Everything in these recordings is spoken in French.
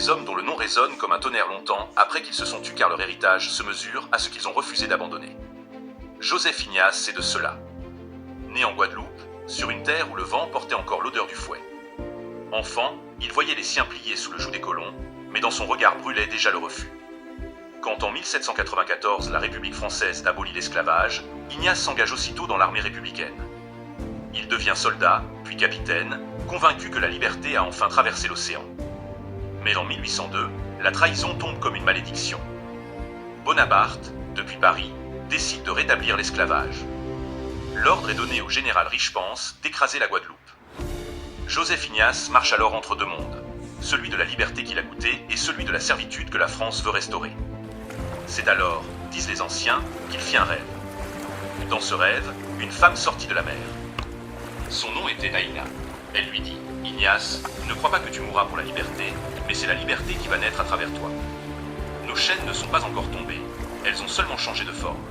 Ces hommes dont le nom résonne comme un tonnerre longtemps après qu'ils se sont tus car leur héritage se mesure à ce qu'ils ont refusé d'abandonner. Joseph Ignace est de ceux-là. Né en Guadeloupe, sur une terre où le vent portait encore l'odeur du fouet. Enfant, il voyait les siens pliés sous le joug des colons, mais dans son regard brûlait déjà le refus. Quand en 1794 la République française abolit l'esclavage, Ignace s'engage aussitôt dans l'armée républicaine. Il devient soldat, puis capitaine, convaincu que la liberté a enfin traversé l'océan. Mais en 1802, la trahison tombe comme une malédiction. Bonaparte, depuis Paris, décide de rétablir l'esclavage. L'ordre est donné au général Richepense d'écraser la Guadeloupe. Joseph Ignace marche alors entre deux mondes, celui de la liberté qu'il a goûté et celui de la servitude que la France veut restaurer. C'est alors, disent les anciens, qu'il fit un rêve. Dans ce rêve, une femme sortit de la mer. Son nom était Naïna. Elle lui dit « Ignace, ne crois pas que tu mourras pour la liberté, mais c'est la liberté qui va naître à travers toi. Nos chaînes ne sont pas encore tombées, elles ont seulement changé de forme.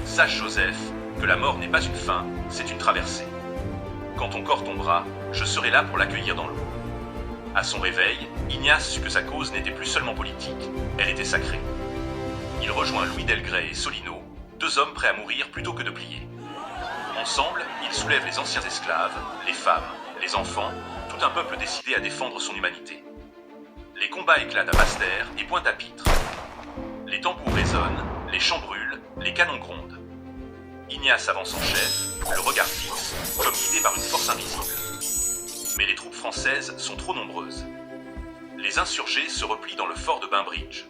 Sache, Joseph, que la mort n'est pas une fin, c'est une traversée. Quand ton corps tombera, je serai là pour l'accueillir dans l'eau. » À son réveil, Ignace sut que sa cause n'était plus seulement politique, elle était sacrée. Il rejoint Louis Delgrès et Solino, deux hommes prêts à mourir plutôt que de plier. Ensemble, ils soulèvent les anciens esclaves, les femmes, les enfants, tout un peuple décidé à défendre son humanité. Les combats éclatent à Basse-Terre et Pointe-à-Pitre. Les tambours résonnent, les chants brûlent, les canons grondent. Ignace avance en chef, le regard fixe, comme guidé par une force invisible. Mais les troupes françaises sont trop nombreuses. Les insurgés se replient dans le fort de Bainbridge.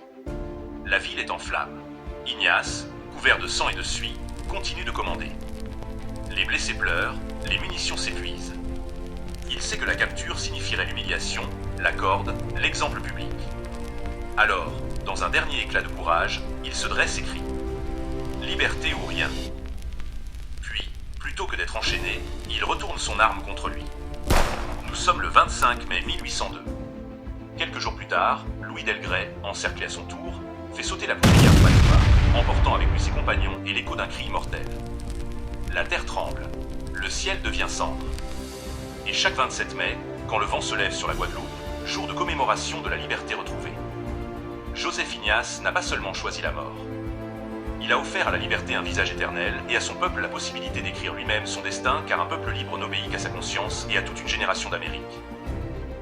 La ville est en flammes. Ignace, couvert de sang et de suie, continue de commander. Les blessés pleurent, les munitions s'épuisent. Il sait que la capture signifierait l'humiliation, la corde, l'exemple public. Alors, dans un dernier éclat de courage, il se dresse et crie « Liberté ou rien !» Puis, plutôt que d'être enchaîné, il retourne son arme contre lui. Nous sommes le 25 mai 1802. Quelques jours plus tard, Louis Delgrès, encerclé à son tour, fait sauter la poudrière de Palma, emportant avec lui ses compagnons et l'écho d'un cri immortel. La terre tremble, le ciel devient cendre. Et chaque 27 mai, quand le vent se lève sur la Guadeloupe, jour de commémoration de la liberté retrouvée. Joseph Ignace n'a pas seulement choisi la mort. Il a offert à la liberté un visage éternel et à son peuple la possibilité d'écrire lui-même son destin, car un peuple libre n'obéit qu'à sa conscience et à toute une génération d'Amérique.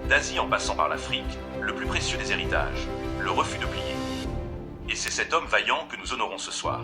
D'Asie en passant par l'Afrique, le plus précieux des héritages, le refus de plier. Et c'est cet homme vaillant que nous honorons ce soir.